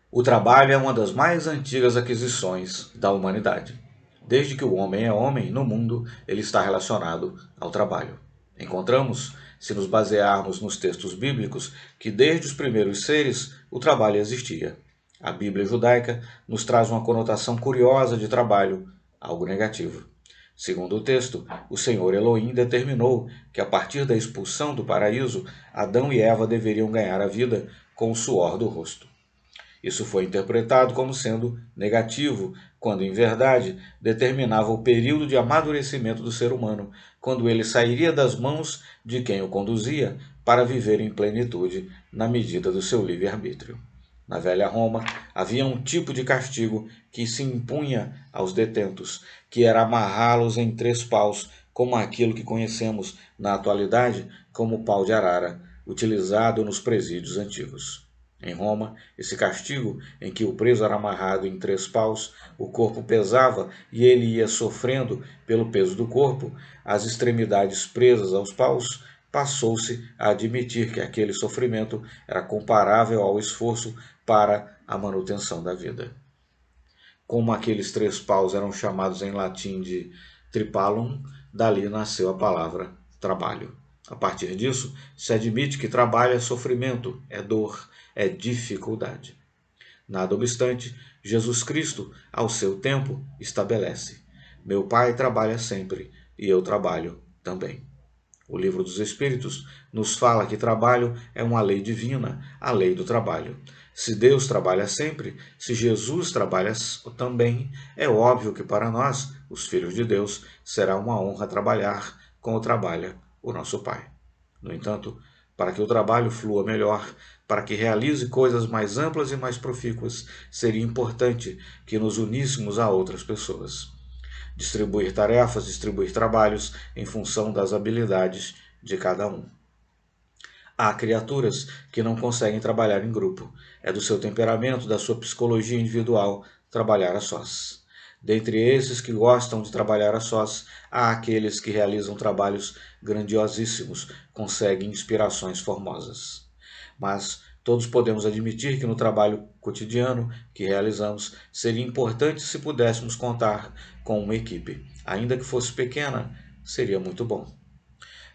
O trabalho é uma das mais antigas aquisições da humanidade. Desde que o homem é homem no mundo, ele está relacionado ao trabalho. Encontramos, se nos basearmos nos textos bíblicos, que desde os primeiros seres o trabalho existia. A Bíblia judaica nos traz uma conotação curiosa de trabalho, algo negativo. Segundo o texto, o Senhor Elohim determinou que a partir da expulsão do paraíso, Adão e Eva deveriam ganhar a vida com o suor do rosto. Isso foi interpretado como sendo negativo, quando em verdade determinava o período de amadurecimento do ser humano, quando ele sairia das mãos de quem o conduzia para viver em plenitude na medida do seu livre-arbítrio. Na velha Roma, havia um tipo de castigo que se impunha aos detentos, que era amarrá-los em 3 paus, como aquilo que conhecemos na atualidade como o pau de arara, utilizado nos presídios antigos. Em Roma, esse castigo, em que o preso era amarrado em 3 paus, o corpo pesava e ele ia sofrendo pelo peso do corpo, as extremidades presas aos paus, passou-se a admitir que aquele sofrimento era comparável ao esforço para a manutenção da vida. Como aqueles 3 paus eram chamados em latim de tripalum, dali nasceu a palavra trabalho. A partir disso, se admite que trabalho é sofrimento, é dor, é dificuldade. Nada obstante, Jesus Cristo, ao seu tempo, estabelece: Meu Pai trabalha sempre e eu trabalho também. O Livro dos Espíritos nos fala que trabalho é uma lei divina, a lei do trabalho. Se Deus trabalha sempre, se Jesus trabalha também, é óbvio que para nós, os filhos de Deus, será uma honra trabalhar como trabalha o nosso Pai. No entanto, para que o trabalho flua melhor, para que realize coisas mais amplas e mais profícuas, seria importante que nos uníssemos a outras pessoas. Distribuir tarefas, distribuir trabalhos em função das habilidades de cada um. Há criaturas que não conseguem trabalhar em grupo. É do seu temperamento, da sua psicologia individual, trabalhar a sós. Dentre esses que gostam de trabalhar a sós, há aqueles que realizam trabalhos grandiosíssimos, conseguem inspirações formosas. Mas todos podemos admitir que no trabalho cotidiano que realizamos seria importante se pudéssemos contar com uma equipe. Ainda que fosse pequena, seria muito bom.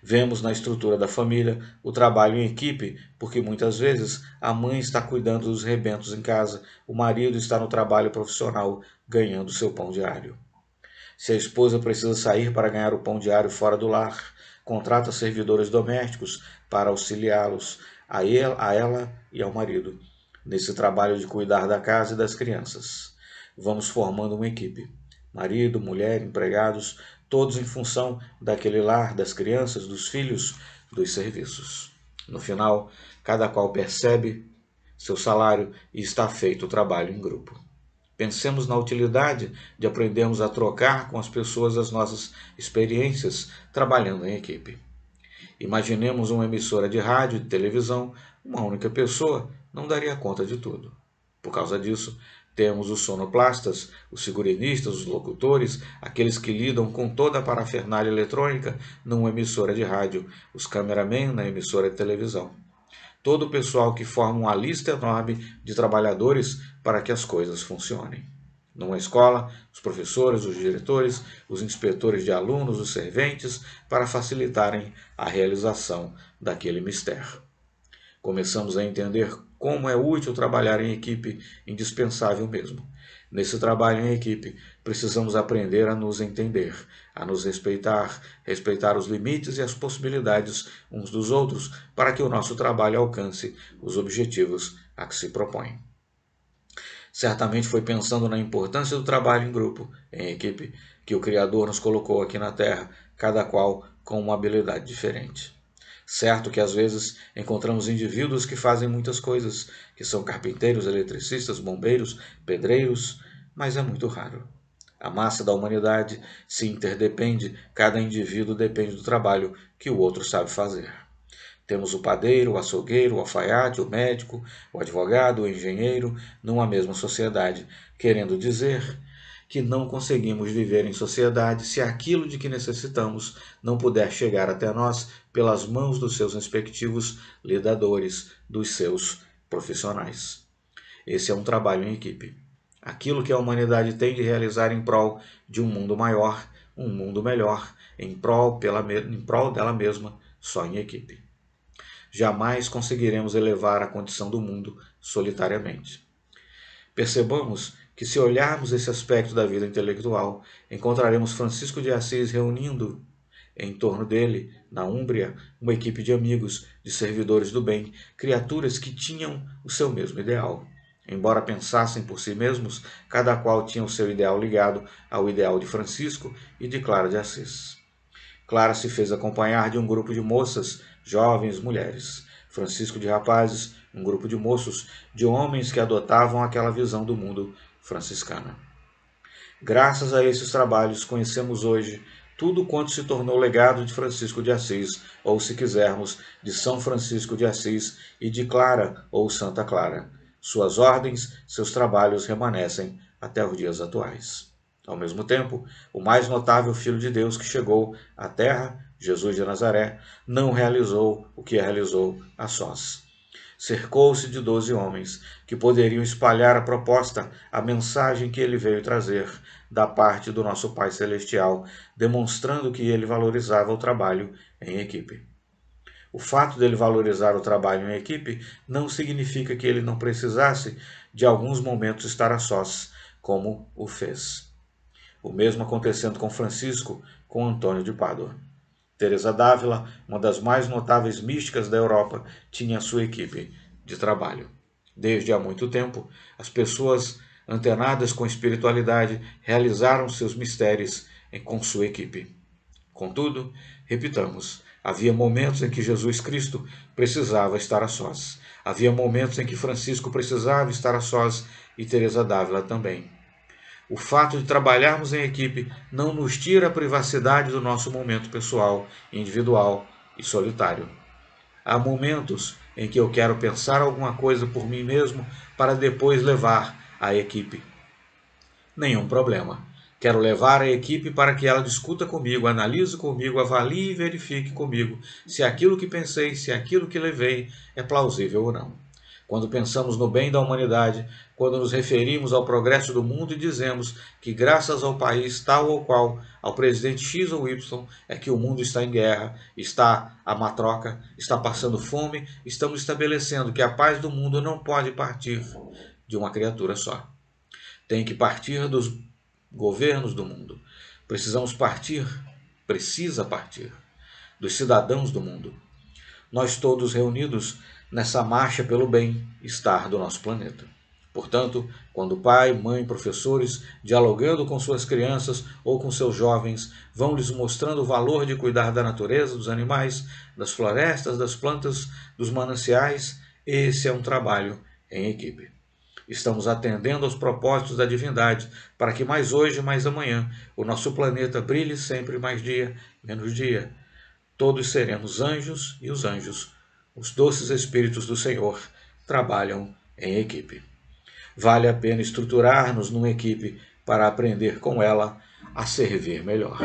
Vemos na estrutura da família o trabalho em equipe, porque muitas vezes a mãe está cuidando dos rebentos em casa, o marido está no trabalho profissional ganhando seu pão diário. Se a esposa precisa sair para ganhar o pão diário fora do lar, contrata servidores domésticos para auxiliá-los, a ela e ao marido, nesse trabalho de cuidar da casa e das crianças. Vamos formando uma equipe. Marido, mulher, empregados, todos em função daquele lar, das crianças, dos filhos, dos serviços. No final, cada qual percebe seu salário e está feito o trabalho em grupo. Pensemos na utilidade de aprendermos a trocar com as pessoas as nossas experiências trabalhando em equipe. Imaginemos uma emissora de rádio e de televisão, uma única pessoa não daria conta de tudo. Por causa disso, temos os sonoplastas, os figurinistas, os locutores, aqueles que lidam com toda a parafernália eletrônica numa emissora de rádio, os cameramen na emissora de televisão. Todo o pessoal que forma uma lista enorme de trabalhadores para que as coisas funcionem. Numa escola, os professores, os diretores, os inspetores de alunos, os serventes, para facilitarem a realização daquele mistério. Começamos a entender como é útil trabalhar em equipe, indispensável mesmo. Nesse trabalho em equipe, precisamos aprender a nos entender, a nos respeitar, respeitar os limites e as possibilidades uns dos outros, para que o nosso trabalho alcance os objetivos a que se propõe. Certamente foi pensando na importância do trabalho em grupo, em equipe, que o Criador nos colocou aqui na Terra, cada qual com uma habilidade diferente. Certo que às vezes encontramos indivíduos que fazem muitas coisas, que são carpinteiros, eletricistas, bombeiros, pedreiros, mas é muito raro. A massa da humanidade se interdepende, cada indivíduo depende do trabalho que o outro sabe fazer. Temos o padeiro, o açougueiro, o alfaiate, o médico, o advogado, o engenheiro, numa mesma sociedade, querendo dizer que não conseguimos viver em sociedade se aquilo de que necessitamos não puder chegar até nós pelas mãos dos seus respectivos lidadores, dos seus profissionais. Esse é um trabalho em equipe. Aquilo que a humanidade tem de realizar em prol de um mundo maior, um mundo melhor, em prol dela mesma, só em equipe. Jamais conseguiremos elevar a condição do mundo solitariamente. Percebamos que, se olharmos esse aspecto da vida intelectual, encontraremos Francisco de Assis reunindo em torno dele, na Úmbria, uma equipe de amigos, de servidores do bem, criaturas que tinham o seu mesmo ideal. Embora pensassem por si mesmos, cada qual tinha o seu ideal ligado ao ideal de Francisco e de Clara de Assis. Clara se fez acompanhar de um grupo de moças, jovens mulheres. Francisco de rapazes, um grupo de moços, de homens que adotavam aquela visão do mundo franciscana. Graças a esses trabalhos, conhecemos hoje tudo quanto se tornou legado de Francisco de Assis, ou, se quisermos, de São Francisco de Assis e de Clara ou Santa Clara. Suas ordens, seus trabalhos remanescem até os dias atuais. Ao mesmo tempo, o mais notável Filho de Deus que chegou à Terra, Jesus de Nazaré, não realizou o que realizou a sós. Cercou-se de 12 homens que poderiam espalhar a proposta, a mensagem que ele veio trazer da parte do nosso Pai Celestial, demonstrando que ele valorizava o trabalho em equipe. O fato dele valorizar o trabalho em equipe não significa que ele não precisasse de alguns momentos estar a sós, como o fez. O mesmo acontecendo com Francisco, com Antônio de Pádua. Teresa d'Ávila, uma das mais notáveis místicas da Europa, tinha sua equipe de trabalho. Desde há muito tempo, as pessoas antenadas com a espiritualidade realizaram seus mistérios com sua equipe. Contudo, repitamos, havia momentos em que Jesus Cristo precisava estar a sós. Havia momentos em que Francisco precisava estar a sós e Teresa d'Ávila também. O fato de trabalharmos em equipe não nos tira a privacidade do nosso momento pessoal, individual e solitário. Há momentos em que eu quero pensar alguma coisa por mim mesmo para depois levar à equipe. Nenhum problema. Quero levar a equipe para que ela discuta comigo, analise comigo, avalie e verifique comigo se aquilo que pensei, se aquilo que levei é plausível ou não. Quando pensamos no bem da humanidade, quando nos referimos ao progresso do mundo e dizemos que graças ao país tal ou qual, ao presidente X ou Y, é que o mundo está em guerra, está a matroca, está passando fome, estamos estabelecendo que a paz do mundo não pode partir de uma criatura só. Tem que partir dos governos do mundo. Precisa partir dos cidadãos do mundo. Nós todos reunidos nessa marcha pelo bem-estar do nosso planeta. Portanto, quando pai, mãe, professores, dialogando com suas crianças ou com seus jovens, vão lhes mostrando o valor de cuidar da natureza, dos animais, das florestas, das plantas, dos mananciais, esse é um trabalho em equipe. Estamos atendendo aos propósitos da divindade para que mais hoje, mais amanhã, o nosso planeta brilhe sempre mais dia, menos dia. Todos seremos anjos e os anjos, os doces espíritos do Senhor, trabalham em equipe. Vale a pena estruturar-nos numa equipe para aprender com ela a servir melhor.